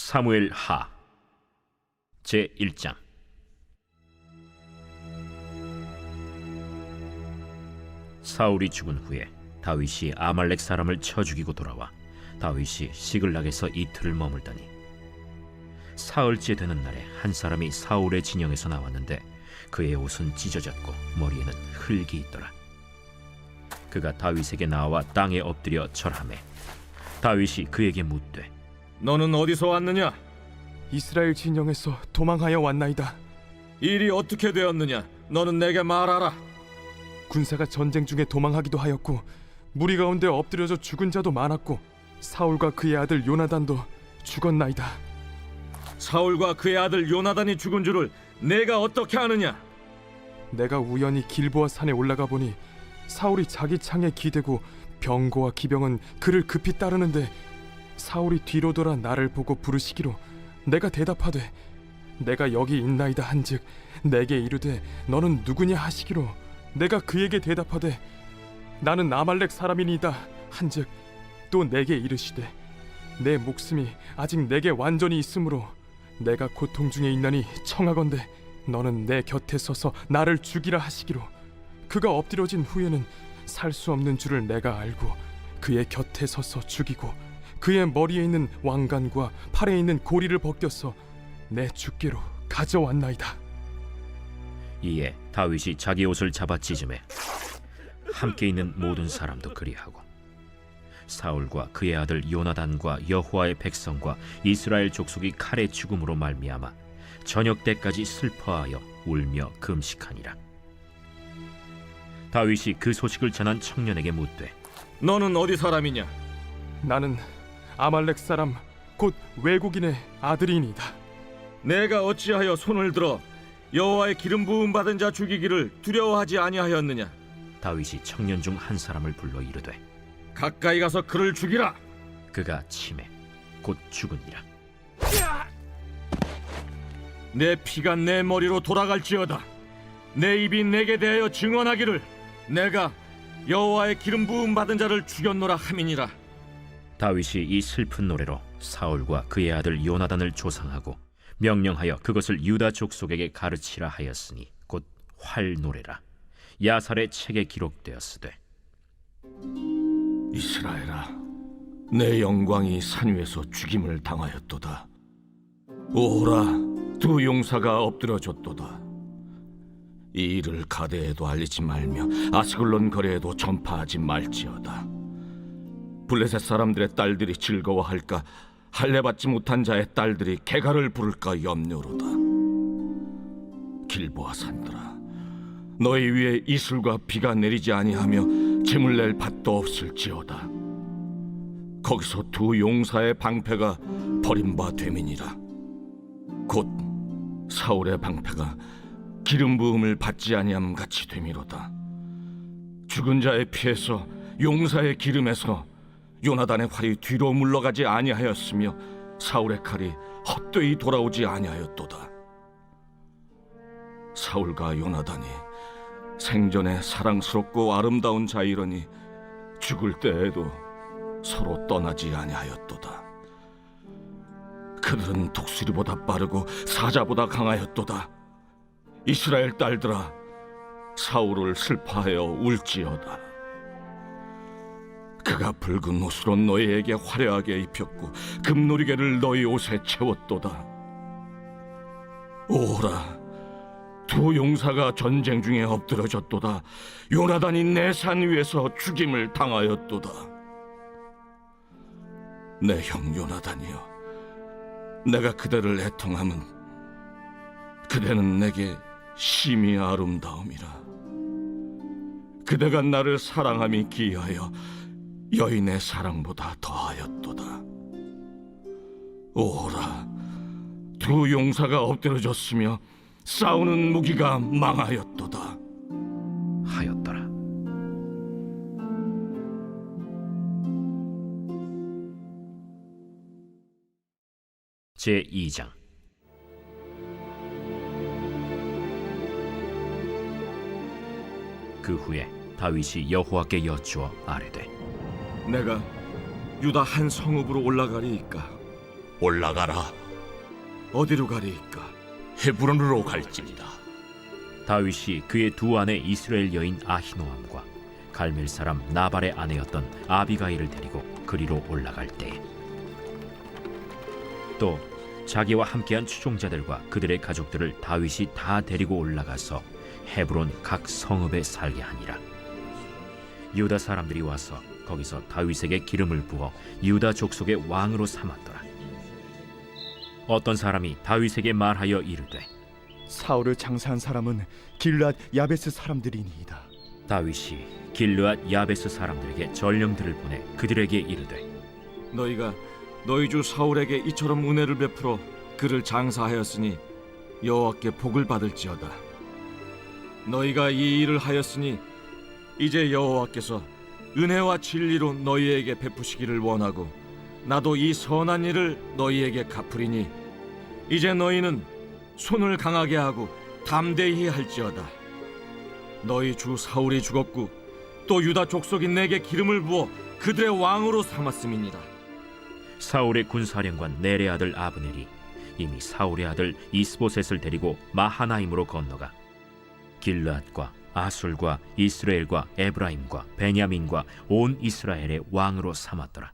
사무엘 하 제1장. 사울이 죽은 후에 다윗이 아말렉 사람을 쳐 죽이고 돌아와 다윗이 시글락에서 이틀을 머물더니 사흘째 되는 날에 한 사람이 사울의 진영에서 나왔는데 그의 옷은 찢어졌고 머리에는 흙이 있더라. 그가 다윗에게 나와 땅에 엎드려 절하매 다윗이 그에게 묻되 너는 어디서 왔느냐? 이스라엘 진영에서 도망하여 왔나이다. 일이 어떻게 되었느냐? 너는 내게 말하라. 군사가 전쟁 중에 도망하기도 하였고 무리 가운데 엎드려져 죽은 자도 많았고 사울과 그의 아들 요나단도 죽었나이다. 사울과 그의 아들 요나단이 죽은 줄을 내가 어떻게 아느냐? 내가 우연히 길보아 산에 올라가 보니 사울이 자기 창에 기대고 병거와 기병은 그를 급히 따르는데 사울이 뒤로 돌아 나를 보고 부르시기로 내가 대답하되 내가 여기 있나이다 한즉 내게 이르되 너는 누구냐 하시기로 내가 그에게 대답하되 나는 아말렉 사람이니이다 한즉 또 내게 이르시되 내 목숨이 아직 내게 완전히 있으므로 내가 고통 중에 있나니 청하건대 너는 내 곁에 서서 나를 죽이라 하시기로 그가 엎드려진 후에는 살 수 없는 줄을 내가 알고 그의 곁에 서서 죽이고 그의 머리에 있는 왕관과 팔에 있는 고리를 벗겨서 내 주께로 가져왔나이다. 이에 다윗이 자기 옷을 잡아 찢음에 함께 있는 모든 사람도 그리하고 사울과 그의 아들 요나단과 여호와의 백성과 이스라엘 족속이 칼의 죽음으로 말미암아 저녁 때까지 슬퍼하여 울며 금식하니라. 다윗이 그 소식을 전한 청년에게 묻되 너는 어디 사람이냐? 나는 아말렉 사람 곧 외국인의 아들이니이다. 내가 어찌하여 손을 들어 여호와의 기름 부음 받은 자 죽이기를 두려워하지 아니하였느냐? 다윗이 청년 중 한 사람을 불러 이르되 가까이 가서 그를 죽이라. 그가 치매 곧 죽으니라. 내 피가 내 머리로 돌아갈지어다. 내 입이 내게 대하여 증언하기를 내가 여호와의 기름 부음 받은 자를 죽였노라 함이니라. 다윗이 이 슬픈 노래로 사울과 그의 아들 요나단을 조상하고 명령하여 그것을 유다 족속에게 가르치라 하였으니 곧 활노래라. 야살의 책에 기록되었으되 이스라엘아, 내 영광이 산 위에서 죽임을 당하였도다. 오호라, 두 용사가 엎드려졌도다. 이 일을 가데에도 알리지 말며 아스글론 거리에도 전파하지 말지어다. 블레셋 사람들의 딸들이 즐거워할까, 할례받지 못한 자의 딸들이 개가를 부를까 염려로다. 길보아 산들아, 너희 위에 이슬과 비가 내리지 아니하며 재물 낼 밭도 없을지어다. 거기서 두 용사의 방패가 버림바 됨이니라. 곧 사울의 방패가 기름 부음을 받지 아니함 같이 됨이로다. 죽은 자의 피에서 용사의 기름에서 요나단의 활이 뒤로 물러가지 아니하였으며 사울의 칼이 헛되이 돌아오지 아니하였도다. 사울과 요나단이 생전에 사랑스럽고 아름다운 자이러니 죽을 때에도 서로 떠나지 아니하였도다. 그들은 독수리보다 빠르고 사자보다 강하였도다. 이스라엘 딸들아, 사울을 슬퍼하여 울지어다. 그가 붉은 옷으로 너희에게 화려하게 입혔고 금노리개를 너희 옷에 채웠도다. 오라, 두 용사가 전쟁 중에 엎드러졌도다. 요나단이 내 산 위에서 죽임을 당하였도다. 내 형 요나단이여, 내가 그대를 애통함은 그대는 내게 심히 아름다움이라. 그대가 나를 사랑함이 기이하여 여인의 사랑보다 더하였도다. 오라, 두 용사가 엎드러졌으며 싸우는 무기가 망하였도다. 하였더라. 제2장. 그 후에 다윗이 여호와께 여쭈어 아뢰되 내가 유다 한 성읍으로 올라가리이까? 올라가라. 어디로 가리이까? 헤브론으로 갈지니라. 다윗이 그의 두 아내 이스라엘 여인 아히노암과 갈멜 사람 나발의 아내였던 아비가일을 데리고 그리로 올라갈 때에 또 자기와 함께한 추종자들과 그들의 가족들을 다윗이 다 데리고 올라가서 헤브론 각 성읍에 살게 하니라. 유다 사람들이 와서 거기서 다윗에게 기름을 부어 유다 족속의 왕으로 삼았더라. 어떤 사람이 다윗에게 말하여 이르되 사울을 장사한 사람은 길앗 야베스 사람들이니이다. 다윗이 길르앗 야베스 사람들에게 전령들을 보내 그들에게 이르되 너희가 너희 주 사울에게 이처럼 은혜를 베풀어 그를 장사하였으니 여호와께 복을 받을지어다. 너희가 이 일을 하였으니 이제 여호와께서 은혜와 진리로 너희에게 베푸시기를 원하고 나도 이 선한 일을 너희에게 갚으리니 이제 너희는 손을 강하게 하고 담대히 할지어다. 너희 주 사울이 죽었고 또 유다 족속이 내게 기름을 부어 그들의 왕으로 삼았음이니라. 사울의 군사령관 넬의 아들 아브넬이 이미 사울의 아들 이스보셋을 데리고 마하나임으로 건너가 길르앗과 아술과 이스라엘과 에브라임과 베냐민과 온 이스라엘의 왕으로 삼았더라.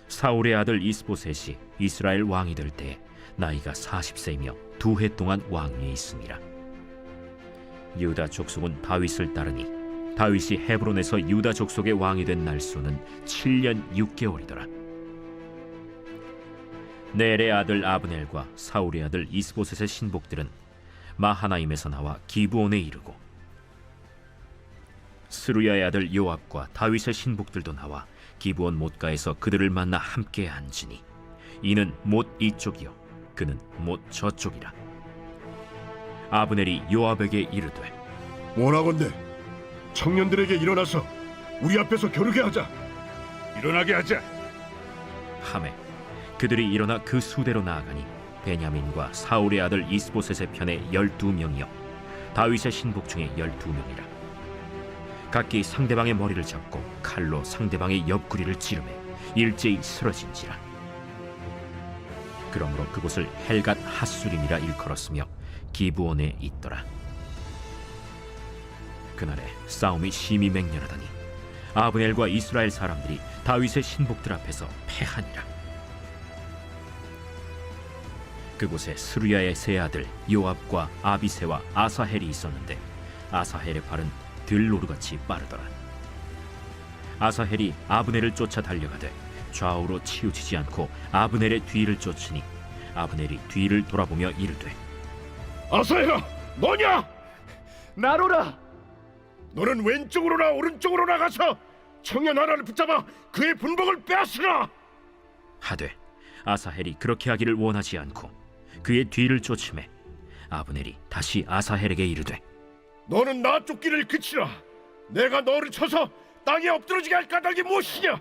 사울의 아들 이스보셋이 이스라엘 왕이 될 때 나이가 40세이며 2해 동안 왕위에 있음이라. 유다 족속은 다윗을 따르니 다윗이 헤브론에서 유다 족속의 왕이 된 날수는 7년 6개월이더라. 넬의 아들 아브넬과 사울의 아들 이스보셋의 신복들은 마하나임에서 나와 기브온에 이르고 스루야의 아들 요압과 다윗의 신복들도 나와 기브온 못가에서 그들을 만나 함께 앉으니 이는 못 이쪽이요 그는 못 저쪽이라. 아브넬이 요압에게 이르되 원하건대 청년들에게 일어나서 우리 앞에서 겨루게 하자. 일어나게 하자. 하매 그들이 일어나 그 수대로 나아가니 베냐민과 사울의 아들 이스보셋의 편에 12명이요 다윗의 신복 중에 12명이라. 각기 상대방의 머리를 잡고 칼로 상대방의 옆구리를 찌르매 일제히 쓰러진지라. 그러므로 그곳을 헬갓 핫수림이라 일컬었으며 기브온에 있더라. 그날에 싸움이 심히 맹렬하더니 아브넬과 이스라엘 사람들이 다윗의 신복들 앞에서 패하니라. 그곳에 스루야의 세 아들 요압과 아비새와 아사헬이 있었는데 아사헬의 발은 들노루같이 빠르더라. 아사헬이 아브넬을 쫓아 달려가되 좌우로 치우치지 않고 아브넬의 뒤를 쫓으니 아브넬이 뒤를 돌아보며 이르되 아사헬아, 너냐? 나로라. 너는 왼쪽으로나 오른쪽으로 나가서 청년 하나를 붙잡아 그의 분복을 빼앗으라. 하되 아사헬이 그렇게 하기를 원하지 않고 그의 뒤를 쫓음에 아브넬이 다시 아사헬에게 이르되 너는 나 쫓기를 그치라. 내가 너를 쳐서 땅에 엎드러지게 할 까닭이 무엇이냐?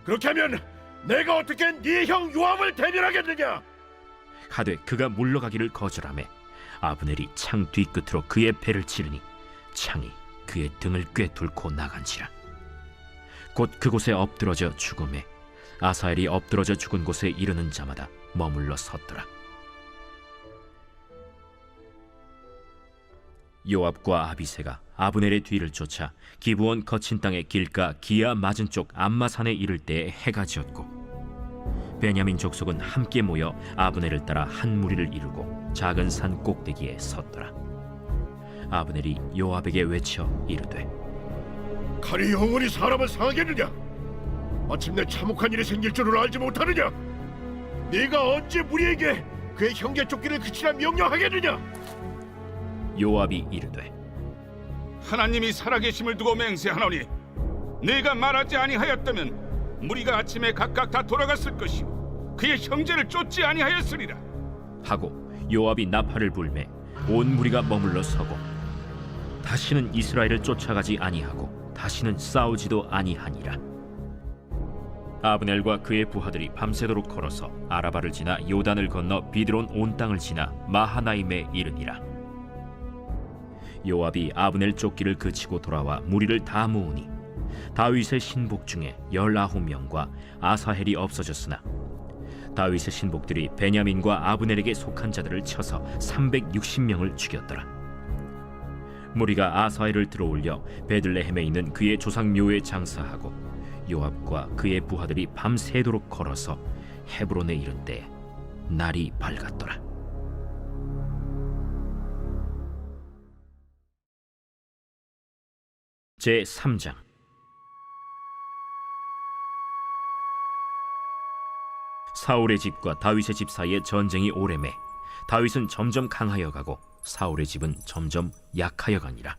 그렇게 하면 내가 어떻게 네 형 요압을 대변하겠느냐? 하되 그가 물러가기를 거절하매 아브넬이 창 뒤끝으로 그의 배를 찌르니 창이 그의 등을 꿰뚫고 나간지라. 곧 그곳에 엎드러져 죽음에 아사헬이 엎드러져 죽은 곳에 이르는 자마다 머물러 섰더라. 요압과 아비새가 아브넬의 뒤를 쫓아 기브온 거친 땅의 길가 기아 맞은 쪽 암마산에 이를 때에 해가 지었고 베냐민 족속은 함께 모여 아브넬을 따라 한 무리를 이루고 작은 산 꼭대기에 섰더라. 아브넬이 요압에게 외쳐 이르되 칼이 영원히 사람을 상하겠느냐? 마침내 참혹한 일이 생길 줄을 알지 못하느냐? 네가 언제 무리에게 그의 형제 쫓기를 그치라 명령하겠느냐? 요압이 이르되 하나님이 살아계심을 두고 맹세하노니 네가 말하지 아니하였다면 무리가 아침에 각각 다 돌아갔을 것이요 그의 형제를 쫓지 아니하였으리라. 하고 요압이 나팔을 불매 온 무리가 머물러 서고 다시는 이스라엘을 쫓아가지 아니하고 다시는 싸우지도 아니하니라. 아브넬과 그의 부하들이 밤새도록 걸어서 아라바를 지나 요단을 건너 비드론 온 땅을 지나 마하나임에 이르니라. 요압이 아브넬 쫓기를 그치고 돌아와 무리를 다 모으니 다윗의 신복 중에 19명과 아사헬이 없어졌으나 다윗의 신복들이 베냐민과 아브넬에게 속한 자들을 쳐서 360명을 죽였더라. 무리가 아사헬을 들어올려 베들레헴에 있는 그의 조상 묘에 장사하고 요압과 그의 부하들이 밤새도록 걸어서 헤브론에 이른 때에 날이 밝았더라. 제 3장. 사울의 집과 다윗의 집 사이에 전쟁이 오래매 다윗은 점점 강하여 가고 사울의 집은 점점 약하여 가니라.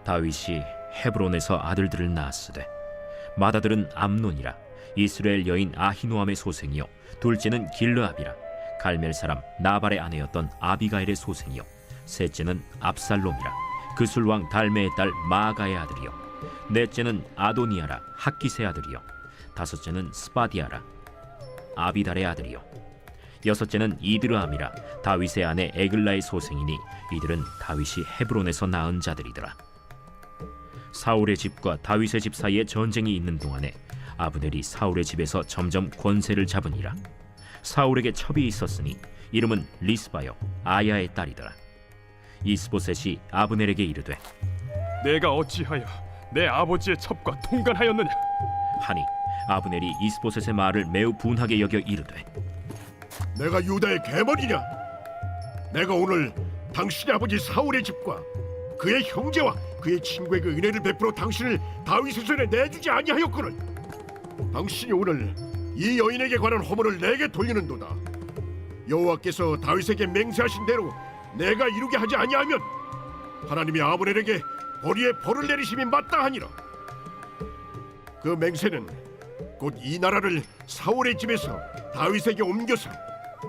다윗이 헤브론에서 아들들을 낳았으되 맏아들은 암논이라 이스라엘 여인 아히노암의 소생이요 둘째는 길르압이라 갈멜 사람 나발의 아내였던 아비가일의 소생이요 셋째는 압살롬이라 그술왕 달메의 딸 마아가의 아들이요 넷째는 아도니아라 학기스의 아들이요 다섯째는 스바디아라 아비달의 아들이요 여섯째는 이드르암이라 다윗의 아내 에글라의 소생이니 이들은 다윗이 헤브론에서 낳은 자들이더라. 사울의 집과 다윗의 집 사이에 전쟁이 있는 동안에 아브넬이 사울의 집에서 점점 권세를 잡으니라. 사울에게 첩이 있었으니 이름은 리스바요 아야의 딸이더라. 이스보셋이 아브넬에게 이르되 내가 어찌하여 내 아버지의 첩과 통간하였느냐? 하니 아브넬이 이스보셋의 말을 매우 분하게 여겨 이르되 내가 유다의 계머리냐? 내가 오늘 당신의 아버지 사울의 집과 그의 형제와 그의 친구에게 은혜를 베풀어 당신을 다윗의 손에 내주지 아니하였거늘. 당신이 오늘 이 여인에게 관한 허물을 내게 돌리는도다. 여호와께서 다윗에게 맹세하신 대로 내가 이루게 하지 아니하면 하나님이 아브넬에게 벌이에 벌을 내리심이 마땅하니라. 그 맹세는 곧 이 나라를 사울의 집에서 다윗에게 옮겨서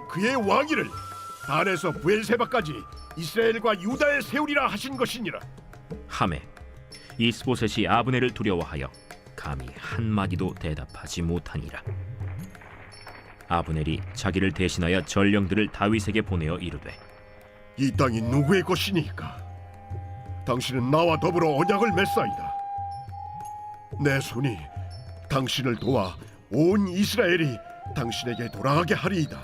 그의 왕위를 단에서 브엘세바까지 이스라엘과 유다에 세우리라 하신 것이니라. 하매 이스보셋이 아브넬을 두려워하여 감히 한마디도 대답하지 못하니라. 아브넬이 자기를 대신하여 전령들을 다윗에게 보내어 이르되 이 땅이 누구의 것이니까? 당신은 나와 더불어 언약을 맺사이다. 내 손이 당신을 도와 온 이스라엘이 당신에게 돌아가게 하리이다.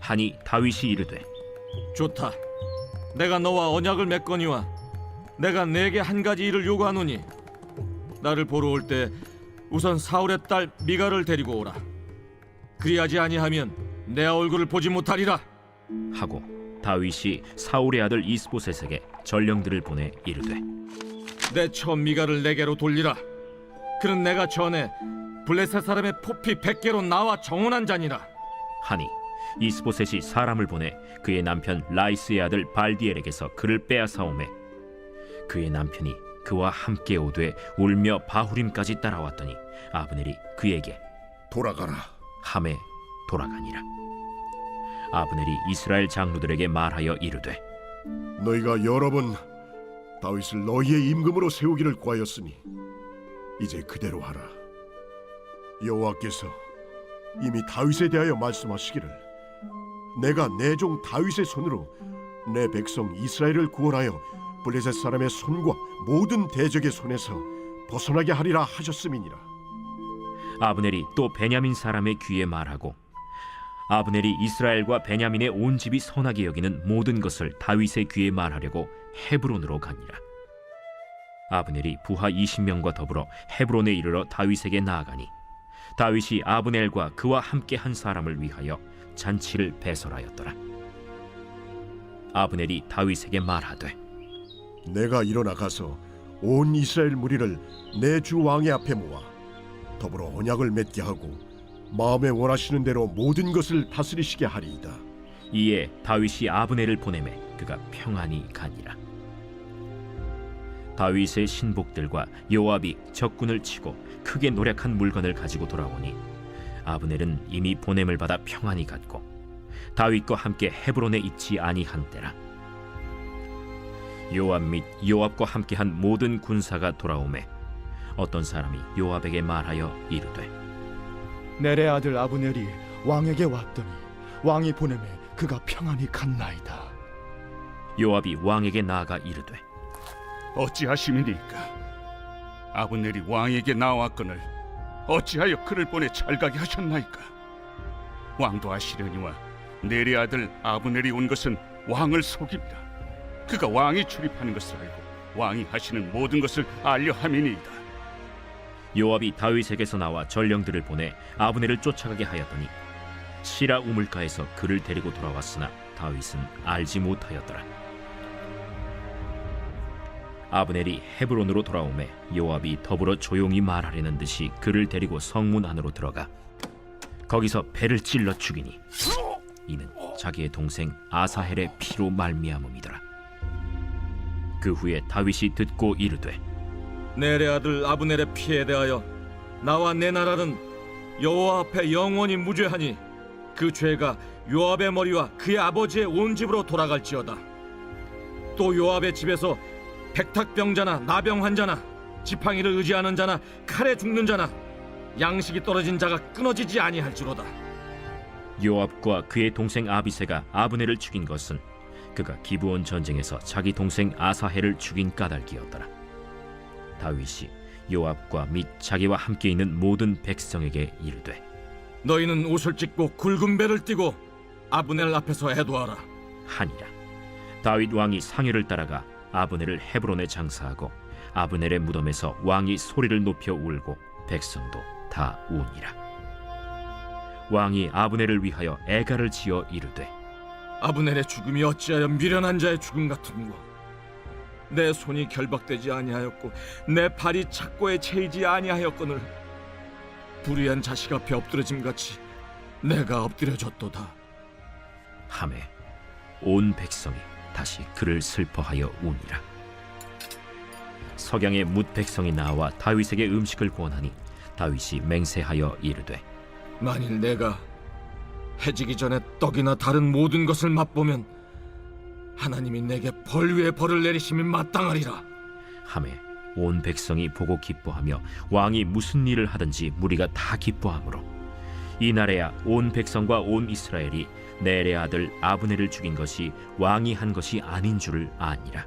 하니 다윗이 이르되 좋다. 내가 너와 언약을 맺거니와 내가 네게 한 가지 일을 요구하노니 나를 보러 올 때 우선 사울의 딸 미갈을 데리고 오라. 그리하지 아니하면 내 얼굴을 보지 못하리라. 하고 다윗이 사울의 아들 이스보셋에게 전령들을 보내 이르되 내 처 미갈을 내게로 돌리라. 그는 내가 전에 블레셋 사람의 포피 100개로 나와 정언한 자니라. 하니 이스보셋이 사람을 보내 그의 남편 라이스의 아들 발디엘에게서 그를 빼앗아오매 그의 남편이 그와 함께 오되 울며 바후림까지 따라왔더니 아브넬이 그에게 돌아가라. 함에 돌아가니라. 아브넬이 이스라엘 장로들에게 말하여 이르되 너희가 여러 번 다윗을 너희의 임금으로 세우기를 구하였으니 이제 그대로 하라. 여호와께서 이미 다윗에 대하여 말씀하시기를 내가 내 종 다윗의 손으로 내 백성 이스라엘을 구원하여 블레셋 사람의 손과 모든 대적의 손에서 벗어나게 하리라 하셨음이니라. 아브넬이 또 베냐민 사람의 귀에 말하고 아브넬이 이스라엘과 베냐민의 온 집이 선하게 여기는 모든 것을 다윗의 귀에 말하려고 헤브론으로 가니라. 아브넬이 부하 20명과 더불어 헤브론에 이르러 다윗에게 나아가니 다윗이 아브넬과 그와 함께 한 사람을 위하여 잔치를 배설하였더라. 아브넬이 다윗에게 말하되 내가 일어나 가서 온 이스라엘 무리를 내 주 왕의 앞에 모아 더불어 언약을 맺게 하고 마음에 원하시는 대로 모든 것을 다스리시게 하리이다. 이에 다윗이 아브넬을 보내매 그가 평안히 가니라. 다윗의 신복들과 요압이 적군을 치고 크게 노력한 물건을 가지고 돌아오니 아브넬은 이미 보냄을 받아 평안히 갔고 다윗과 함께 헤브론에 있지 아니한 때라. 요압 및 요압과 함께한 모든 군사가 돌아오매 어떤 사람이 요압에게 말하여 이르되 넬의 아들 아브넬이 왕에게 왔더니 왕이 보내매 그가 평안히 갔나이다. 요압이 왕에게 나아가 이르되 어찌하심이니까? 아브넬이 왕에게 나왔거늘 어찌하여 그를 보내 잘가게 하셨나이까? 왕도 아시려니와 넬의 아들 아브넬이 온 것은 왕을 속입니다. 그가 왕이 출입하는 것을 알고 왕이 하시는 모든 것을 알려 함이니이다. 요압이 다윗에게서 나와 전령들을 보내 아브넬을 쫓아가게 하였더니 시라 우물가에서 그를 데리고 돌아왔으나 다윗은 알지 못하였더라. 아브넬이 헤브론으로 돌아오매 요압이 더불어 조용히 말하려는 듯이 그를 데리고 성문 안으로 들어가 거기서 배를 찔러 죽이니 이는 자기의 동생 아사헬의 피로 말미암음이더라. 그 후에 다윗이 듣고 이르되 넬의 아들 아브넬의 피에 대하여 나와 내 나라는 여호와 앞에 영원히 무죄하니 그 죄가 요압의 머리와 그의 아버지의 온 집으로 돌아갈지어다. 또 요압의 집에서 백탁병자나 나병 환자나 지팡이를 의지하는 자나 칼에 죽는 자나 양식이 떨어진 자가 끊어지지 아니할지로다. 요압과 그의 동생 아비새가 아브넬을 죽인 것은 그가 기브온 전쟁에서 자기 동생 아사헬을 죽인 까닭이었더라. 다윗이 요압과 및 자기와 함께 있는 모든 백성에게 이르되 너희는 옷을 찢고 굵은 배를 띠고 아브넬 앞에서 애도하라 하니라. 다윗 왕이 상유를 따라가 아브넬을 헤브론에 장사하고 아브넬의 무덤에서 왕이 소리를 높여 울고 백성도 다 우니라. 왕이 아브넬을 위하여 애가를 지어 이르되 아브넬의 죽음이 어찌하여 미련한 자의 죽음 같은고. 내 손이 결박되지 아니하였고 내 발이 착고에 채이지 아니하였거늘 불의한 자식 앞에 엎드러짐같이 내가 엎드려졌도다. 하매 온 백성이 다시 그를 슬퍼하여 우니라. 석양에 뭇 백성이 나와 다윗에게 음식을 구원하니 다윗이 맹세하여 이르되 만일 내가 해지기 전에 떡이나 다른 모든 것을 맛보면 하나님이 내게 벌 위에 벌을 내리심이 마땅하리라. 하매 온 백성이 보고 기뻐하며 왕이 무슨 일을 하든지 무리가 다 기뻐하므로 이날에야 온 백성과 온 이스라엘이 넬의 아들 아브넬을 죽인 것이 왕이 한 것이 아닌 줄을 아니라.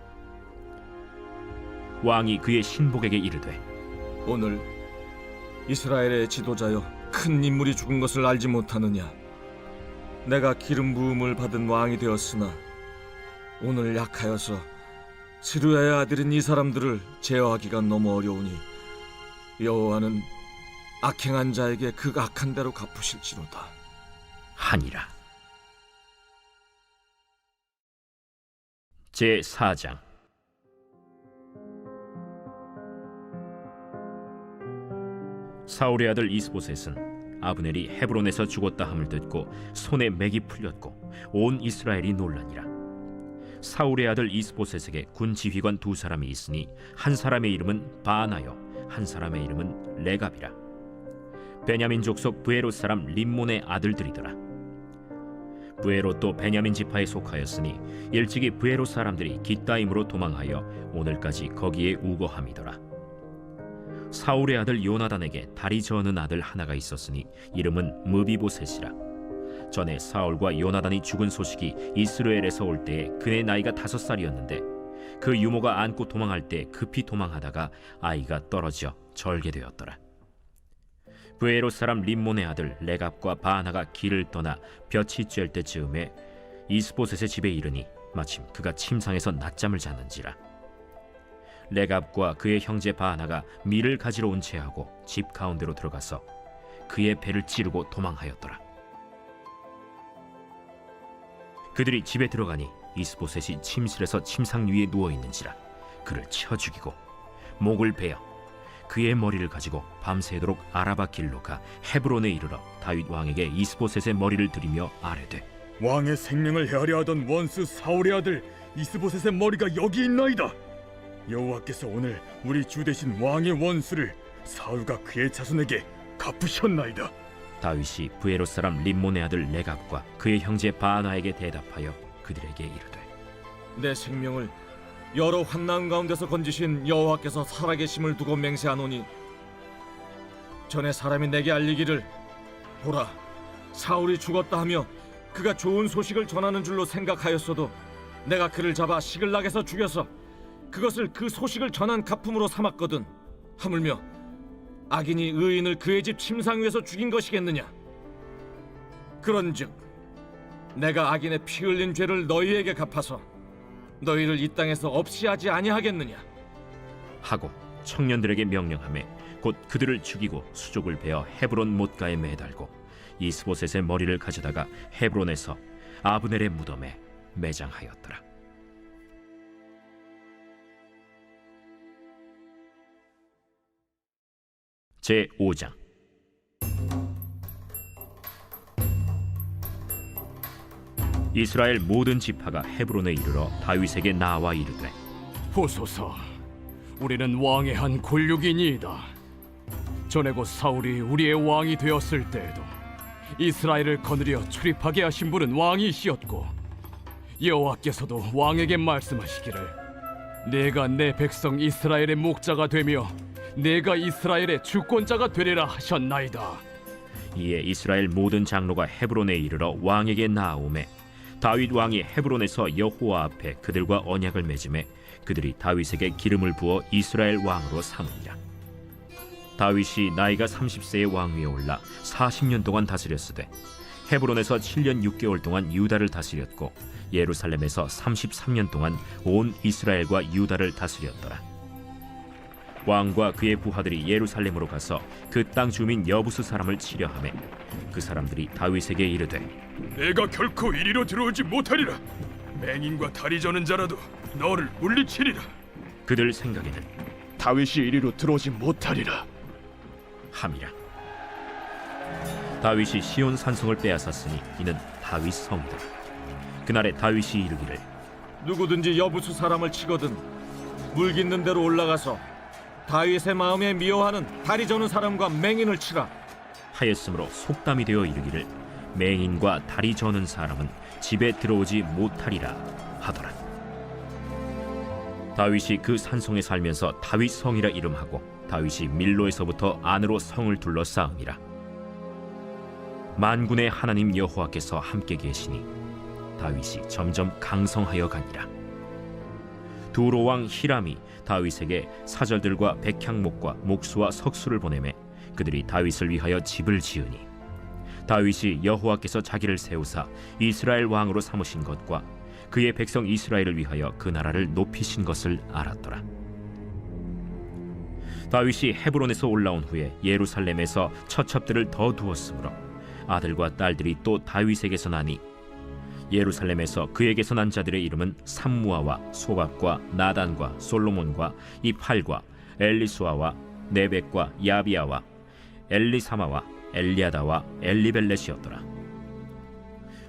왕이 그의 신복에게 이르되 오늘 이스라엘의 지도자여 큰 인물이 죽은 것을 알지 못하느냐. 내가 기름 부음을 받은 왕이 되었으나 오늘 약하여서 스루야의 아들인 이 사람들을 제어하기가 너무 어려우니 여호와는 악행한 자에게 그 악한 대로 갚으실지로다 하니라. 제4장. 사울의 아들 이스보셋은 아브넬이 헤브론에서 죽었다 함을 듣고 손에 맥이 풀렸고 온 이스라엘이 놀라니라. 사울의 아들 이스보셋에게 군 지휘관 두 사람이 있으니 한 사람의 이름은 바나요 한 사람의 이름은 레갑이라. 베냐민 족속 브에롯 사람 림몬의 아들들이더라. 브에롯도 베냐민 지파에 속하였으니 일찍이 브에롯 사람들이 깃다임으로 도망하여 오늘까지 거기에 우거함이더라. 사울의 아들 요나단에게 다리 저는 아들 하나가 있었으니 이름은 무비보셋이라. 전에 사울과 요나단이 죽은 소식이 이스라엘에서 올 때에 그의 나이가 5살이었는데 그 유모가 안고 도망할 때 급히 도망하다가 아이가 떨어져 절개되었더라. 브에롯 사람 림몬의 아들 레갑과 바나가 길을 떠나 볕이 쬐을 때쯤에 이스보셋의 집에 이르니 마침 그가 침상에서 낮잠을 잤는지라. 레갑과 그의 형제 바나가 밀을 가지러 온 채하고 집 가운데로 들어가서 그의 배를 찌르고 도망하였더라. 그들이 집에 들어가니 이스보셋이 침실에서 침상 위에 누워있는지라 그를 쳐 죽이고 목을 베어 그의 머리를 가지고 밤새도록 아라바 길로 가 헤브론에 이르러 다윗 왕에게 이스보셋의 머리를 들이며 아뢰되 왕의 생명을 헤아려 하던 원수 사울의 아들 이스보셋의 머리가 여기 있나이다. 여호와께서 오늘 우리 주 대신 왕의 원수를 사울과 그의 자손에게 갚으셨나이다. 다윗이 브에롯 사람 림몬의 아들 레갑과 그의 형제 바나에게 대답하여 그들에게 이르되 내 생명을 여러 환난 가운데서 건지신 여호와께서 살아계심을 두고 맹세하노니 전에 사람이 내게 알리기를 보라 사울이 죽었다 하며 그가 좋은 소식을 전하는 줄로 생각하였어도 내가 그를 잡아 시글락에서 죽여서 그것을 그 소식을 전한 가품으로 삼았거든. 하물며 악인이 의인을 그의 집 침상 위에서 죽인 것이겠느냐? 그런즉 내가 악인의 피 흘린 죄를 너희에게 갚아서 너희를 이 땅에서 없이 하지 아니하겠느냐? 하고 청년들에게 명령하매 곧 그들을 죽이고 수족을 베어 헤브론 못가에 매달고 이스보셋의 머리를 가져다가 헤브론에서 아브넬의 무덤에 매장하였더라. 제 5장. 이스라엘 모든 지파가 헤브론에 이르러 다윗에게 나와 이르되, 보소서, 우리는 왕의 한 골육이니이다. 전에 곧 사울이 우리의 왕이 되었을 때에도 이스라엘을 거느려 출입하게 하신 분은 왕이시었고, 여호와께서도 왕에게 말씀하시기를 내가 내 백성 이스라엘의 목자가 되며 내가 이스라엘의 주권자가 되리라 하셨나이다. 이에 이스라엘 모든 장로가 헤브론에 이르러 왕에게 나아오매 다윗 왕이 헤브론에서 여호와 앞에 그들과 언약을 맺음에 그들이 다윗에게 기름을 부어 이스라엘 왕으로 삼으니라. 다윗이 나이가 30세의 왕위에 올라 40년 동안 다스렸으되 헤브론에서 7년 6개월 동안 유다를 다스렸고 예루살렘에서 33년 동안 온 이스라엘과 유다를 다스렸더라. 왕과 그의 부하들이 예루살렘으로 가서 그 땅 주민 여부수 사람을 치려하매 그 사람들이 다윗에게 이르되, 내가 결코 이리로 들어오지 못하리라. 맹인과 다리 저는 자라도 너를 물리치리라. 그들 생각에는 다윗이 이리로 들어오지 못하리라 함이라. 다윗이 시온 산성을 빼앗았으니 이는 다윗 성이다. 그날에 다윗이 이르기를, 누구든지 여부수 사람을 치거든 물깃는 대로 올라가서 다윗의 마음에 미워하는 다리 저는 사람과 맹인을 치라 하였으므로 속담이 되어 이르기를 맹인과 다리 저는 사람은 집에 들어오지 못하리라 하더라. 다윗이 그 산성에 살면서 다윗 성이라 이름하고 다윗이 밀로에서부터 안으로 성을 둘러싸음이라. 만군의 하나님 여호와께서 함께 계시니 다윗이 점점 강성하여 가니라. 두로 왕 히람이 다윗에게 사절들과 백향목과 목수와 석수를 보내매 그들이 다윗을 위하여 집을 지으니 다윗이 여호와께서 자기를 세우사 이스라엘 왕으로 삼으신 것과 그의 백성 이스라엘을 위하여 그 나라를 높이신 것을 알았더라. 다윗이 헤브론에서 올라온 후에 예루살렘에서 처첩들을 더 두었으므로 아들과 딸들이 또 다윗에게서 나니 예루살렘에서 그에게서 난 자들의 이름은 삼무아와 소박과 나단과 솔로몬과 이팔과 엘리수아와 네벡과 야비아와 엘리사마와 엘리아다와 엘리벨렛이었더라.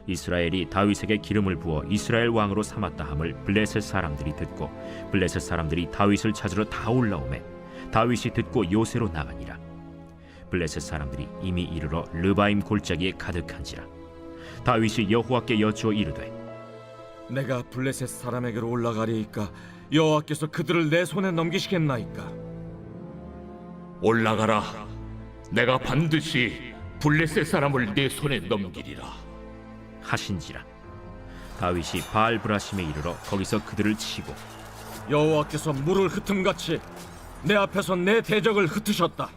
이스라엘이 다윗에게 기름을 부어 이스라엘 왕으로 삼았다 함을 블레셋 사람들이 듣고 블레셋 사람들이 다윗을 찾으러 다 올라오매 다윗이 듣고 요새로 나가니라. 블레셋 사람들이 이미 이르러 르바임 골짜기에 가득한지라. 다윗이 여호와께 여쭈어 이르되, 내가 블레셋 사람에게로 올라가리이까 여호와께서 그들을 내 손에 넘기시겠나이까? 올라가라. 내가 반드시 블레셋 사람을 내 손에 넘기리라. 하신지라. 다윗이 바알브라심에 이르러 거기서 그들을 치고 여호와께서 물을 흩음같이 내 앞에서 내 대적을 흩으셨다.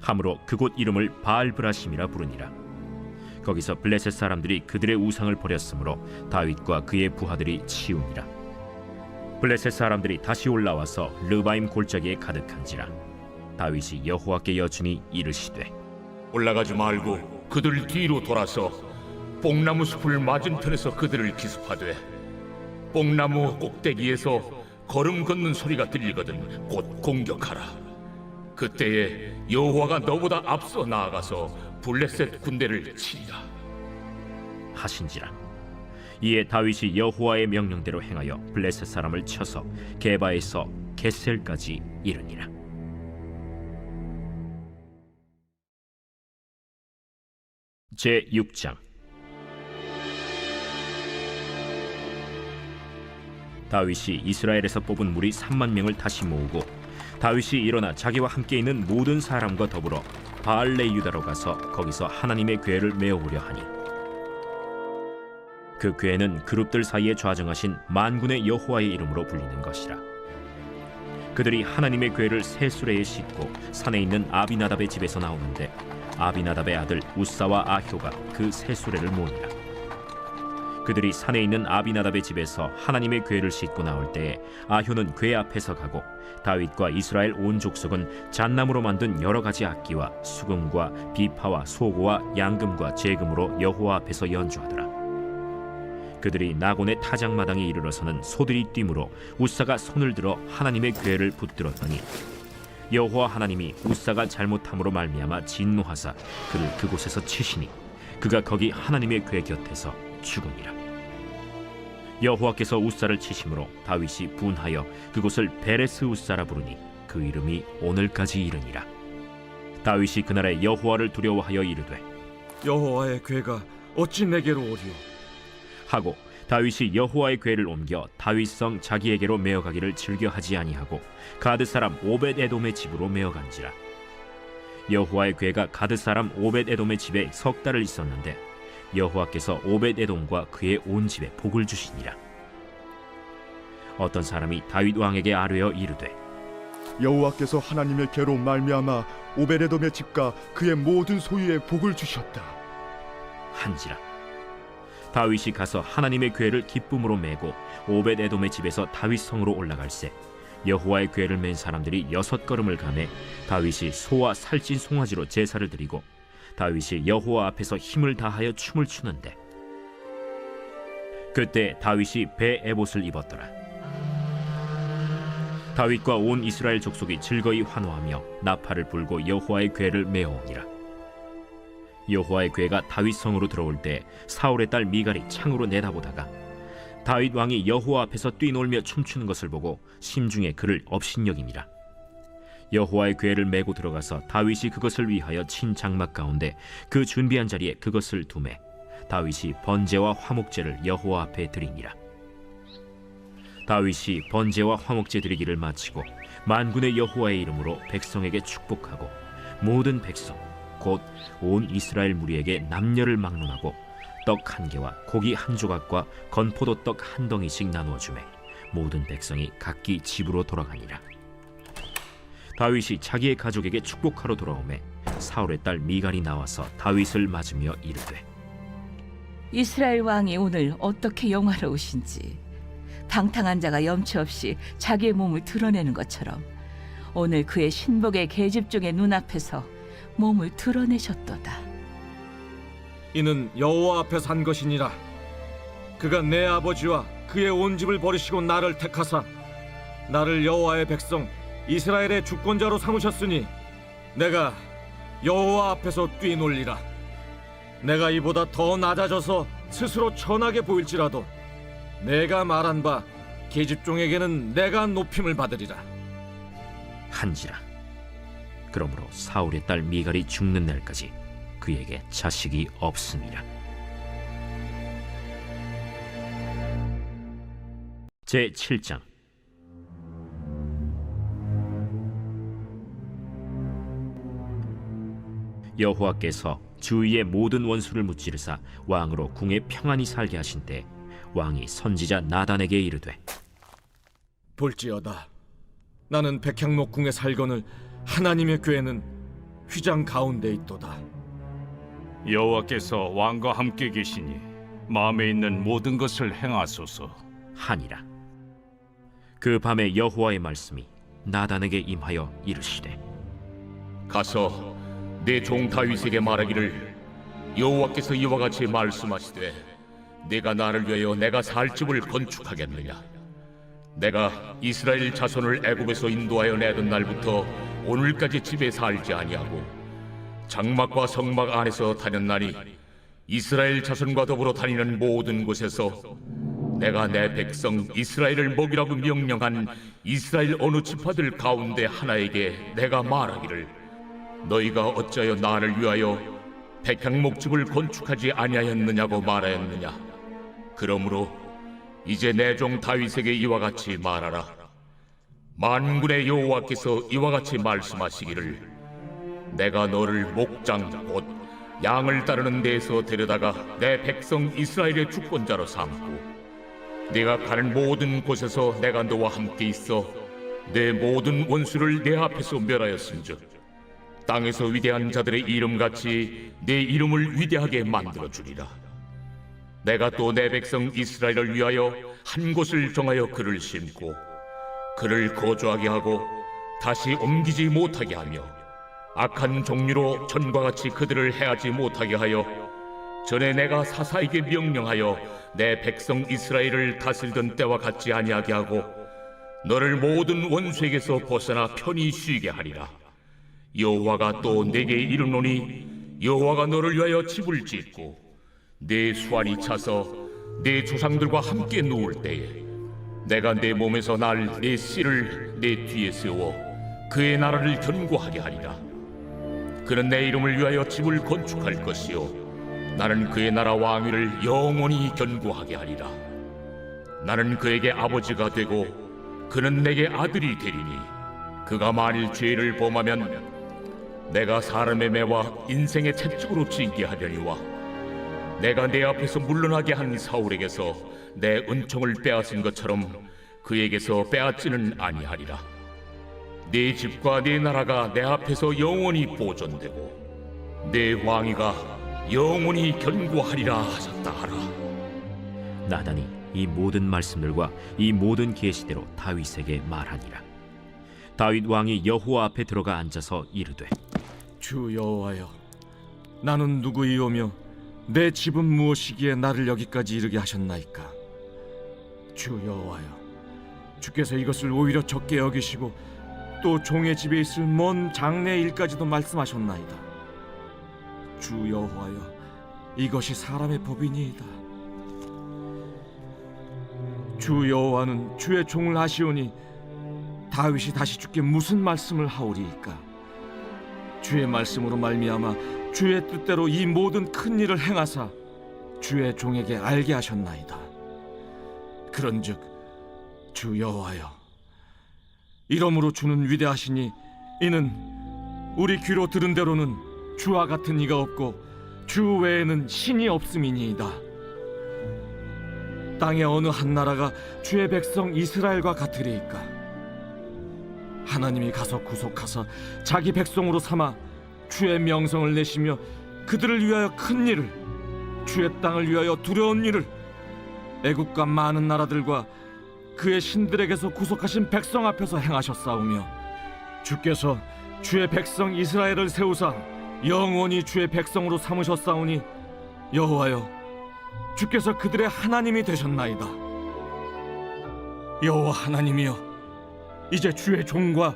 함으로 그곳 이름을 바알브라심이라 부르니라. 거기서 블레셋 사람들이 그들의 우상을 버렸으므로 다윗과 그의 부하들이 치우니라. 블레셋 사람들이 다시 올라와서 르바임 골짜기에 가득한지라. 다윗이 여호와께 여쭈니 이르시되, 올라가지 말고 그들 뒤로 돌아서 뽕나무 숲을 맞은편에서 그들을 기습하되 뽕나무 꼭대기에서 걸음 걷는 소리가 들리거든 곧 공격하라. 그때에 여호와가 너보다 앞서 나아가서 블레셋 군대를 치리라. 하신지라. 이에 다윗이 여호와의 명령대로 행하여 블레셋 사람을 쳐서 게바에서 겟셀까지 이르니라. 제 6장. 다윗이 이스라엘에서 뽑은 무리 3만 명을 다시 모으고 다윗이 일어나 자기와 함께 있는 모든 사람과 더불어 바알레 유다로 가서 거기서 하나님의 궤를 메어오려 하니 그 궤는 그룹들 사이에 좌정하신 만군의 여호와의 이름으로 불리는 것이라. 그들이 하나님의 궤를 새 수레에 싣고 산에 있는 아비나답의 집에서 나오는데 아비나답의 아들 우사와 아효가 그 새 수레를 모으니라. 그들이 산에 있는 아비나답의 집에서 하나님의 궤를 싣고 나올 때에 아효는 궤 앞에서 가고 다윗과 이스라엘 온 족속은 잣나무로 만든 여러 가지 악기와 수금과 비파와 소고와 양금과 제금으로 여호와 앞에서 연주하더라. 그들이 나곤의 타작마당에 이르러서는 소들이 뛰므로 우사가 손을 들어 하나님의 궤를 붙들었더니 여호와 하나님이 우사가 잘못함으로 말미암아 진노하사 그를 그곳에서 치시니 그가 거기 하나님의 궤 곁에서 죽으니라. 여호와께서 우사를 치심으로 다윗이 분하여 그곳을 베레스 우사라 부르니 그 이름이 오늘까지 이르니라. 다윗이 그날에 여호와를 두려워하여 이르되 여호와의 궤가 어찌 내게로 오리요? 하고 다윗이 여호와의 궤를 옮겨 다윗성 자기에게로 메어가기를 즐겨하지 아니하고 가드 사람 오벳에돔의 집으로 메어간지라. 여호와의 궤가 가드 사람 오벳에돔의 집에 석 달을 있었는데 여호와께서 오벳에돔과 그의 온 집에 복을 주시니라. 어떤 사람이 다윗 왕에게 아뢰어 이르되 여호와께서 하나님의 궤로 말미암아 오베데돔의 집과 그의 모든 소유에 복을 주셨다 한지라. 다윗이 가서 하나님의 궤를 기쁨으로 메고 오벳에돔의 집에서 다윗 성으로 올라갈새 여호와의 궤를 맨 사람들이 6걸음을 가매 다윗이 소와 살찐 송아지로 제사를 드리고 다윗이 여호와 앞에서 힘을 다하여 춤을 추는데 그때 다윗이 배 에봇을 입었더라. 다윗과 온 이스라엘 족속이 즐거이 환호하며 나팔을 불고 여호와의 궤를 메어오니라. 여호와의 궤가 다윗 성으로 들어올 때 사울의 딸 미갈이 창으로 내다보다가 다윗 왕이 여호와 앞에서 뛰놀며 춤추는 것을 보고 심중에 그를 업신여기니라. 여호와의 궤를 메고 들어가서 다윗이 그것을 위하여 친 장막 가운데 그 준비한 자리에 그것을 두매 다윗이 번제와 화목제를 여호와 앞에 드리니라. 다윗이 번제와 화목제 드리기를 마치고 만군의 여호와의 이름으로 백성에게 축복하고 모든 백성 곧 온 이스라엘 무리에게 남녀를 막론하고 떡 1개와 고기 1조각과 건포도 떡 1덩이씩 나누어 주매 모든 백성이 각기 집으로 돌아가니라. 다윗이 자기의 가족에게 축복하러 돌아오매 사울의 딸 미갈이 나와서 다윗을 맞으며 이르되 이스라엘 왕이 오늘 어떻게 영화로우신지 방탕한 자가 염치 없이 자기의 몸을 드러내는 것처럼 오늘 그의 신복의 계집종의 눈앞에서 몸을 드러내셨도다. 이는 여호와 앞에 산 것이니라. 그가 내 아버지와 그의 온 집을 버리시고 나를 택하사 나를 여호와의 백성 이스라엘의 주권자로 삼으셨으니 내가 여호와 앞에서 뛰놀리라. 내가 이보다 더 낮아져서 스스로 천하게 보일지라도 내가 말한 바 계집종에게는 내가 높임을 받으리라. 한지라. 그러므로 사울의 딸 미갈이 죽는 날까지 그에게 자식이 없음이라. 제7장. 여호와께서 주위의 모든 원수를 무찌르사 왕으로 궁에 평안히 살게 하신 때 왕이 선지자 나단에게 이르되 볼지어다 나는 백향목 궁에 살거늘 하나님의 궤는 휘장 가운데 있도다. 여호와께서 왕과 함께 계시니 마음에 있는 모든 것을 행하소서 하니라. 그 밤에 여호와의 말씀이 나단에게 임하여 이르시되 가서 내 종 다윗에게 말하기를 여호와께서 이와 같이 말씀하시되 네가 나를 위하여 내가 살 집을 건축하겠느냐. 내가 이스라엘 자손을 애굽에서 인도하여 내던 날부터 오늘까지 집에 살지 아니하고 장막과 성막 안에서 다녔나니 이스라엘 자손과 더불어 다니는 모든 곳에서 내가 내 백성 이스라엘을 먹이라고 명령한 이스라엘 어느 지파들 가운데 하나에게 내가 말하기를 너희가 어찌하여 나를 위하여 백향목집을 건축하지 아니하였느냐고 말하였느냐. 그러므로 이제 내 종 다윗에게 이와 같이 말하라. 만군의 여호와께서 이와 같이 말씀하시기를 내가 너를 목장 곧 양을 따르는 데에서 데려다가 내 백성 이스라엘의 주권자로 삼고 네가 가는 모든 곳에서 내가 너와 함께 있어 내 모든 원수를 내 앞에서 멸하였은즉 땅에서 위대한 자들의 이름같이 내 이름을 위대하게 만들어주리라. 내가 또 내 백성 이스라엘을 위하여 한 곳을 정하여 그를 심고 그를 거주하게 하고 다시 옮기지 못하게 하며 악한 종류로 전과 같이 그들을 해하지 못하게 하여 전에 내가 사사에게 명령하여 내 백성 이스라엘을 다스리던 때와 같지 아니하게 하고 너를 모든 원수에게서 벗어나 편히 쉬게 하리라. 여호와가 또 내게 이르노니 여호와가 너를 위하여 집을 짓고 내 수완이 차서 내 조상들과 함께 누울 때에 내가 내 몸에서 날 내 씨를 내 뒤에 세워 그의 나라를 견고하게 하리라. 그는 내 이름을 위하여 집을 건축할 것이요 나는 그의 나라 왕위를 영원히 견고하게 하리라. 나는 그에게 아버지가 되고 그는 내게 아들이 되리니 그가 만일 죄를 범하면 내가 사람의 매와 인생의 채찍으로 징계하려니와 내가 내 앞에서 물러나게 한 사울에게서 내 은총을 빼앗은 것처럼 그에게서 빼앗지는 아니하리라. 네 집과 네 나라가 내 앞에서 영원히 보존되고 내 왕위가 영원히 견고하리라 하셨다 하라. 나단이 이 모든 말씀들과 이 모든 계시대로 다윗에게 말하니라. 다윗 왕이 여호와 앞에 들어가 앉아서 이르되 주 여호와여, 나는 누구이오며 내 집은 무엇이기에 나를 여기까지 이르게 하셨나이까? 주 여호와여, 주께서 이것을 오히려 적게 여기시고 또 종의 집에 있을 먼 장래 일까지도 말씀하셨나이다. 주 여호와여, 이것이 사람의 법이니이다. 주 여호와는 주의 종을 하시오니 다윗이 다시 주께 무슨 말씀을 하오리이까? 주의 말씀으로 말미암아 주의 뜻대로 이 모든 큰 일을 행하사 주의 종에게 알게 하셨나이다. 그런즉 주 여호와여, 이러므로 주는 위대하시니 이는 우리 귀로 들은 대로는 주와 같은 이가 없고 주 외에는 신이 없음이니이다. 땅의 어느 한 나라가 주의 백성 이스라엘과 같으리이까? 하나님이 가서 구속하사 자기 백성으로 삼아 주의 명성을 내시며 그들을 위하여 큰 일을, 주의 땅을 위하여 두려운 일을 애국과 많은 나라들과 그의 신들에게서 구속하신 백성 앞에서 행하셨사오며 주께서 주의 백성 이스라엘을 세우사 영원히 주의 백성으로 삼으셨사오니 여호와여, 주께서 그들의 하나님이 되셨나이다. 여호와 하나님이여, 이제 주의 종과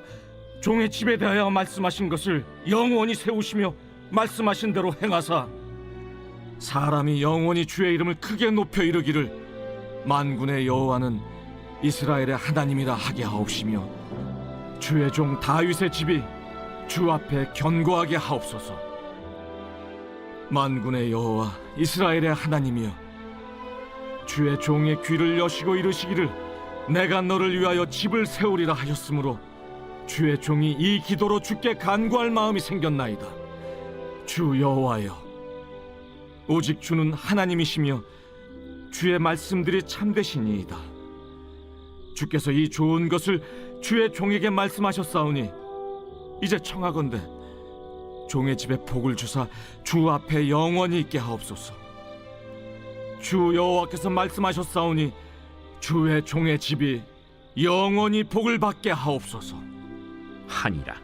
종의 집에 대하여 말씀하신 것을 영원히 세우시며 말씀하신 대로 행하사 사람이 영원히 주의 이름을 크게 높여 이르기를 만군의 여호와는 이스라엘의 하나님이라 하게 하옵시며 주의 종 다윗의 집이 주 앞에 견고하게 하옵소서. 만군의 여호와 이스라엘의 하나님이여, 주의 종의 귀를 여시고 이르시기를 내가 너를 위하여 집을 세우리라 하셨으므로 주의 종이 이 기도로 주께 간구할 마음이 생겼나이다. 주 여호와여, 오직 주는 하나님이시며 주의 말씀들이 참되시니이다. 주께서 이 좋은 것을 주의 종에게 말씀하셨사오니 이제 청하건대 종의 집에 복을 주사 주 앞에 영원히 있게 하옵소서. 주 여호와께서 말씀하셨사오니 주의 종의 집이 영원히 복을 받게 하옵소서 하니라.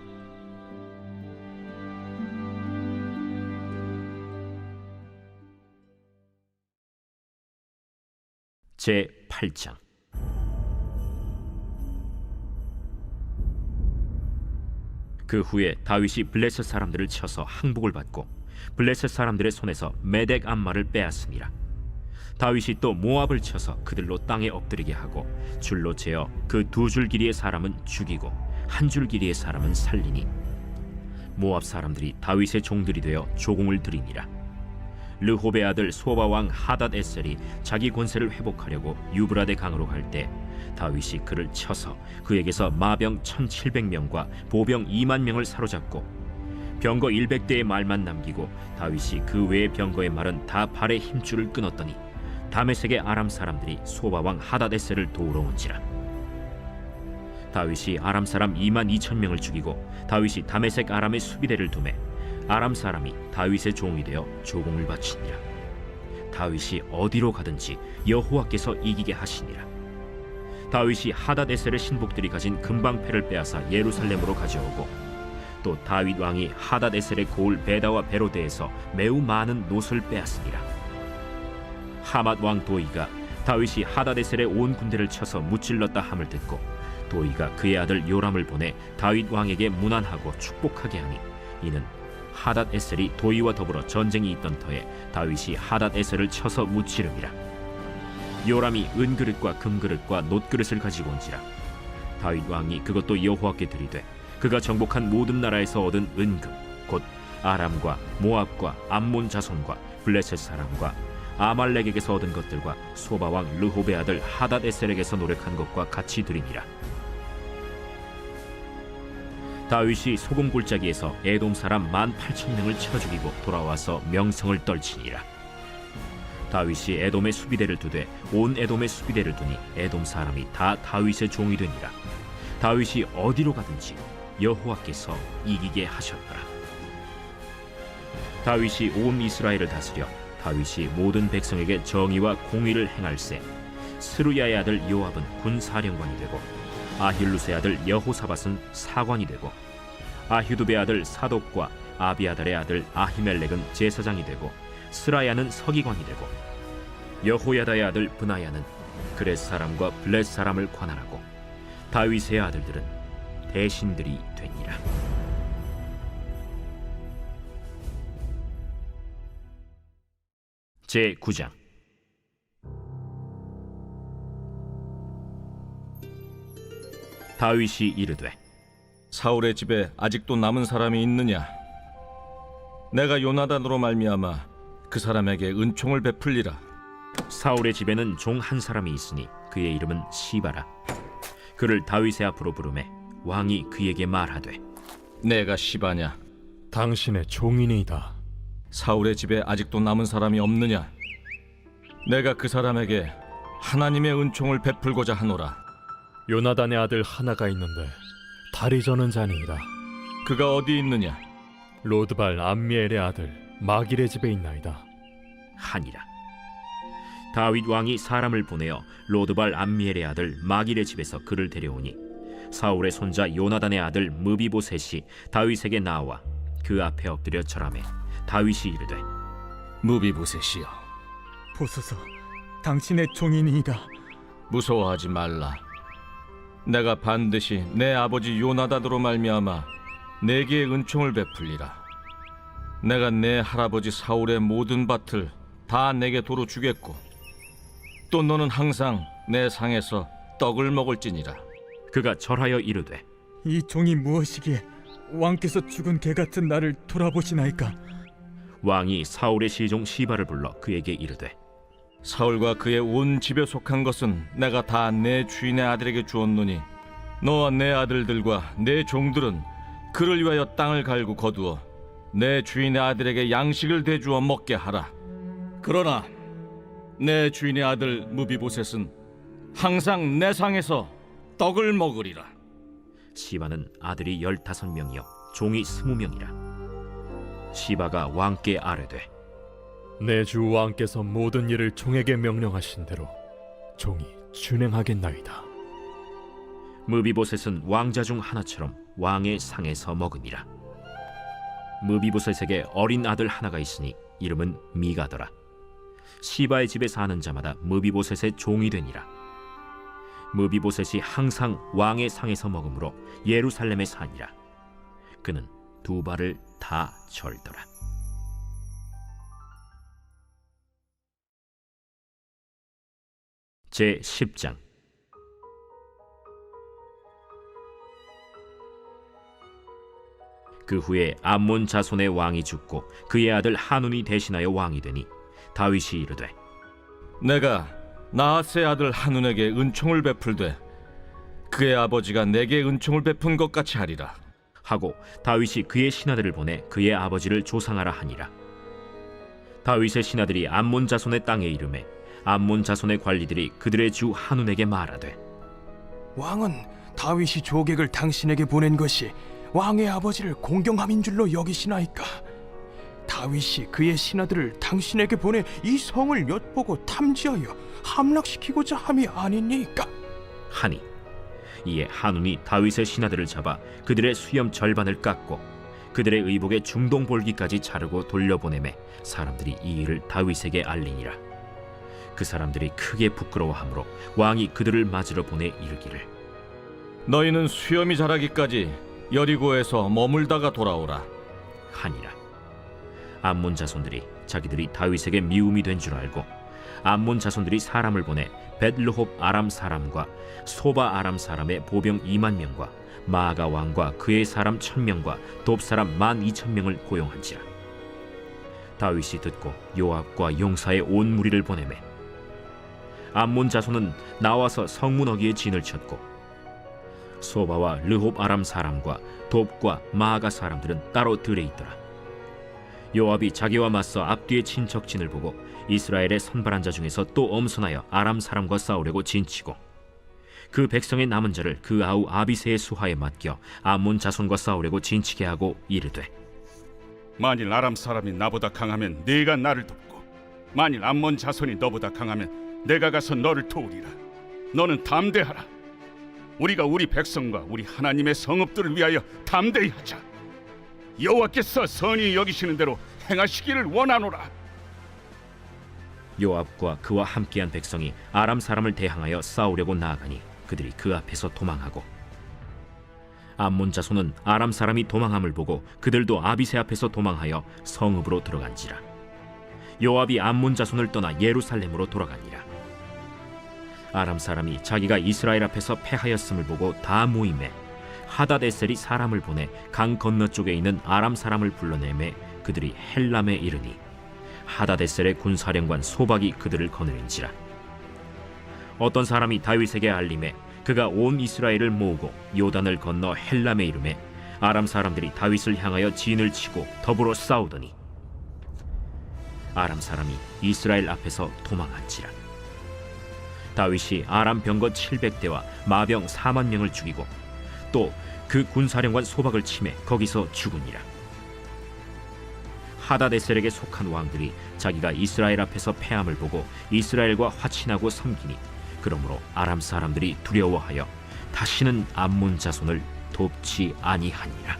제 8장. 그 후에 다윗이 블레셋 사람들을 쳐서 항복을 받고 블레셋 사람들의 손에서 메덱 암마를 빼앗으니라. 다윗이 또 모압을 쳐서 그들로 땅에 엎드리게 하고 줄로 재어 그 두 줄 길이의 사람은 죽이고 한 줄 길이의 사람은 살리니 모압 사람들이 다윗의 종들이 되어 조공을 드리니라. 르홉의 아들 소바 왕 하닷 에셀이 자기 권세를 회복하려고 유브라데 강으로 갈 때 다윗이 그를 쳐서 그에게서 마병 1700명과 보병 2만 명을 사로잡고 병거 100대의 말만 남기고 다윗이 그 외의 병거의 말은 다 발의 힘줄을 끊었더니 다메섹의 아람 사람들이 소바 왕 하닷 에셀을 도우러 온지라. 다윗이 아람 사람 2만 2천 명을 죽이고 다윗이 다메섹 아람의 수비대를 두매 아람 사람이 다윗의 종이 되어 조공을 바치니라. 다윗이 어디로 가든지 여호와께서 이기게 하시니라. 다윗이 하닷에셀의 신복들이 가진 금방패를 빼앗아 예루살렘으로 가져오고 또 다윗 왕이 하닷에셀의 고을 베다와 베로데에서 매우 많은 노를 빼앗으니라. 하맛 왕 도이가 다윗이 하닷에셀의 온 군대를 쳐서 무찔렀다 함을 듣고 도이가 그의 아들 요람을 보내 다윗 왕에게 문안하고 축복하게 하니 이는 하닷에셀이 도이와 더불어 전쟁이 있던 터에 다윗이 하닷에셀을 쳐서 무찌름이라. 요람이 은그릇과 금그릇과 놋그릇을 가지고 온지라. 다윗 왕이 그것도 여호와께 드리되 그가 정복한 모든 나라에서 얻은 은금 곧 아람과 모압과 암몬 자손과 블레셋 사람과 아말렉에게서 얻은 것들과 소바왕 르홉의 아들 하닷에셀에게서 노력한 것과 같이 드리니라. 다윗이 소금 골짜기에서 에돔 사람 18,000명을 쳐 죽이고 돌아와서 명성을 떨치니라. 다윗이 에돔의 수비대를 두되 온 에돔의 수비대를 두니 에돔 사람이 다 다윗의 종이 되니라. 다윗이 어디로 가든지 여호와께서 이기게 하셨더라. 다윗이 온 이스라엘을 다스려 다윗이 모든 백성에게 정의와 공의를 행할세 스루야의 아들 요압은 군사령관이 되고 아힐루스의 아들 여호사밧은 사관이 되고 아휴두베의 아들 사독과 아비아달의 아들 아히멜렉은 제사장이 되고 스라야는 서기관이 되고 여호야다의 아들 브나야는 그렛 사람과 블렛 사람을 관할하고 다윗의 아들들은 대신들이 되니라. 제 9장. 다윗이 이르되 사울의 집에 아직도 남은 사람이 있느냐? 내가 요나단으로 말미암아 그 사람에게 은총을 베풀리라. 사울의 집에는 종 한 사람이 있으니 그의 이름은 시바라. 그를 다윗의 앞으로 부르매 왕이 그에게 말하되 내가 시바냐? 당신의 종이니이다. 사울의 집에 아직도 남은 사람이 없느냐? 내가 그 사람에게 하나님의 은총을 베풀고자 하노라. 요나단의 아들 하나가 있는데 다리 저는 자니이다. 그가 어디 있느냐? 로드발 암미엘의 아들 마길의 집에 있나이다. 하니라. 다윗 왕이 사람을 보내어 로드발 암미엘의 아들 마길의 집에서 그를 데려오니 사울의 손자 요나단의 아들 무비보셋이 다윗에게 나와 그 앞에 엎드려 절하매 다윗이 이르되 무비보셋이여, 보소서, 당신의 종이니이다. 무서워하지 말라. 내가 반드시 내 아버지 요나단으로 말미암아 내게 은총을 베풀리라. 내가 내 할아버지 사울의 모든 밭을 다 내게 도로 주겠고 또 너는 항상 내 상에서 떡을 먹을지니라. 그가 절하여 이르되 이 종이 무엇이기에 왕께서 죽은 개 같은 나를 돌아보시나이까? 왕이 사울의 시종 시바를 불러 그에게 이르되 사울과 그의 온 집에 속한 것은 내가 다 내 주인의 아들에게 주었노니 너와 내 아들들과 내 종들은 그를 위하여 땅을 갈고 거두어 내 주인의 아들에게 양식을 대주어 먹게 하라. 그러나 내 주인의 아들 무비보셋은 항상 내 상에서 떡을 먹으리라. 시바는 아들이 15명이요 종이 20명이라. 시바가 왕께 아뢰되 내 주 왕께서 모든 일을 종에게 명령하신 대로 종이 준행하겠나이다. 무비보셋은 왕자 중 하나처럼 왕의 상에서 먹으니라. 무비보셋에게 어린 아들 하나가 있으니 이름은 미가더라. 시바의 집에 사는 자마다 무비보셋의 종이 되니라. 무비보셋이 항상 왕의 상에서 먹으므로 예루살렘에 사니라. 그는 두 발을 다 절더라. 제 10장. 그 후에 암몬 자손의 왕이 죽고 그의 아들 한운이 대신하여 왕이 되니 다윗이 이르되 내가 나하스의 아들 한운에게 은총을 베풀되 그의 아버지가 내게 은총을 베푼 것 같이 하리라 하고 다윗이 그의 신하들을 보내 그의 아버지를 조상하라 하니라. 다윗의 신하들이 암몬 자손의 땅에 이르매 암몬 자손의 관리들이 그들의 주 한운에게 말하되 왕은 다윗이 조객을 당신에게 보낸 것이 왕의 아버지를 공경함인 줄로 여기시나이까? 다윗이 그의 신하들을 당신에게 보내 이 성을 엿보고 탐지하여 함락시키고자 함이 아니니까? 하니 이에 한운이 다윗의 신하들을 잡아 그들의 수염 절반을 깎고 그들의 의복의 중동볼기까지 자르고 돌려보내매 사람들이 이 일을 다윗에게 알리니라. 그 사람들이 크게 부끄러워하므로 왕이 그들을 맞으러 보내 이르기를 너희는 수염이 자라기까지 여리고에서 머물다가 돌아오라. 하니라. 암몬 자손들이 자기들이 다윗에게 미움이 된 줄 알고 암몬 자손들이 사람을 보내 벳르홉 아람 사람과 소바 아람 사람의 보병 2만 명과 마아가 왕과 그의 사람 1,000명과 돕 사람 12,000명을 고용한지라. 다윗이 듣고 요압과 용사의 온 무리를 보내매 암몬 자손은 나와서 성문 어귀에 진을 쳤고 소바와 르홉 아람 사람과 돕과 마아가 사람들은 따로 들에 있더라. 요압이 자기와 맞서 앞뒤의 친척진을 보고 이스라엘의 선발한 자 중에서 또 엄선하여 아람 사람과 싸우려고 진치고 그 백성의 남은 자를 그 아우 아비새의 수하에 맡겨 암몬 자손과 싸우려고 진치게 하고 이르되 만일 아람 사람이 나보다 강하면 네가 나를 돕고 만일 암몬 자손이 너보다 강하면 내가 가서 너를 도우리라. 너는 담대하라. 우리가 우리 백성과 우리 하나님의 성읍들을 위하여 담대히 하자. 여호와께서 선히 여기시는 대로 행하시기를 원하노라. 요압과 그와 함께한 백성이 아람 사람을 대항하여 싸우려고 나아가니 그들이 그 앞에서 도망하고 암몬 자손은 아람 사람이 도망함을 보고 그들도 아비새 앞에서 도망하여 성읍으로 들어간지라. 요압이 암몬 자손을 떠나 예루살렘으로 돌아가니라. 아람 사람이 자기가 이스라엘 앞에서 패하였음을 보고 다 모임에 하다데셀이 사람을 보내 강 건너쪽에 있는 아람 사람을 불러내매 그들이 헬람에 이르니 하다데셀의 군사령관 소박이 그들을 거느린지라. 어떤 사람이 다윗에게 알림해 그가 온 이스라엘을 모으고 요단을 건너 헬람에 이르매 아람 사람들이 다윗을 향하여 진을 치고 더불어 싸우더니 아람 사람이 이스라엘 앞에서 도망한지라. 다윗이 아람 병거 700대와 마병 4만 명을 죽이고 또 그 군사령관 소박을 치매 거기서 죽으니라. 하다데셀에게 속한 왕들이 자기가 이스라엘 앞에서 패함을 보고 이스라엘과 화친하고 섬기니 그러므로 아람 사람들이 두려워하여 다시는 암몬 자손을 돕지 아니하니라.